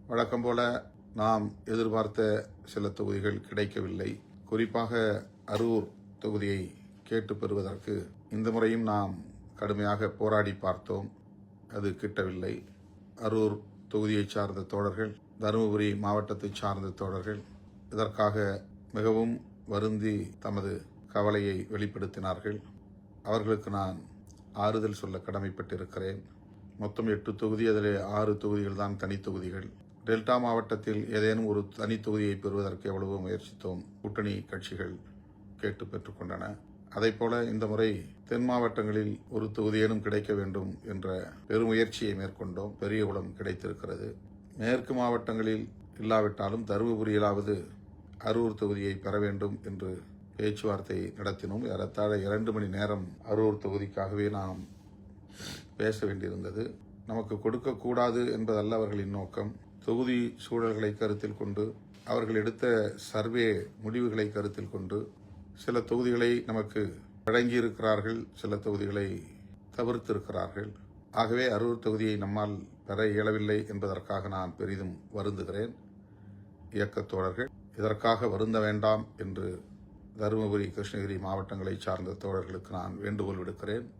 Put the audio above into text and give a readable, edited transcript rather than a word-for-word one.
வழக்கம் போல நாம் எதிர்பார்த்த சில தொகுதிகள் கிடைக்கவில்லை. குறிப்பாக அரூர் தொகுதியை கேட்டு பெறுவதற்கு இந்த முறையும் நாம் கடுமையாக போராடி பார்த்தோம். அது கிட்டவில்லை. அரூர் தொகுதியை சார்ந்த தோழர்கள், தருமபுரி மாவட்டத்தை சார்ந்த தோழர்கள் இதற்காக மிகவும் வருந்தி தமது கவலையை வெளிப்படுத்தினார்கள். அவர்களுக்கு நான் ஆறுதல் சொல்ல கடமைப்பட்டிருக்கிறேன். மொத்தம் 8 தொகுதி, அதில் 6 தொகுதிகள் தான் தனி தொகுதிகள். டெல்டா மாவட்டத்தில் ஏதேனும் ஒரு தனி தொகுதியை பெறுவதற்கு எவ்வளவோ முயற்சித்தோம். கூட்டணி கட்சிகள் கேட்டு பெற்றுக்கொண்டன. அதைப்போல இந்த முறை தென் மாவட்டங்களில் ஒரு தொகுதியேனும் கிடைக்க வேண்டும் என்ற பெருமுயற்சியை மேற்கொண்டோம். பெரியகுளம் கிடைத்திருக்கிறது. மேற்கு மாவட்டங்களில் இல்லாவிட்டாலும் தருமபுரியிலாவது அரூர் தொகுதியை பெற வேண்டும் என்று பேச்சுவார்த்தை நடத்தினோம். ஏறத்தாழ 2 மணி நேரம் அரூர் தொகுதிக்காகவே நாம் பேச வேண்டியிருந்தது. நமக்கு கொடுக்கக்கூடாது என்பதல்ல அவர்களின் நோக்கம். தொகுதி சூழல்களை கருத்தில் கொண்டு, அவர்கள் எடுத்த சர்வே முடிவுகளை கருத்தில் கொண்டு சில தொகுதிகளை நமக்கு வழங்கியிருக்கிறார்கள், சில தொகுதிகளை தவிர்த்திருக்கிறார்கள். ஆகவே அரூர் தொகுதியை நம்மால் பெற இயலவில்லை என்பதற்காக நான் பெரிதும் வருந்துகிறேன். இயக்கத் தோழர்கள் இதற்காக வருந்த வேண்டாம் என்று தருமபுரி, கிருஷ்ணகிரி மாவட்டங்களை சார்ந்த தோழர்களுக்கு நான் வேண்டுகோள் விடுக்கிறேன்.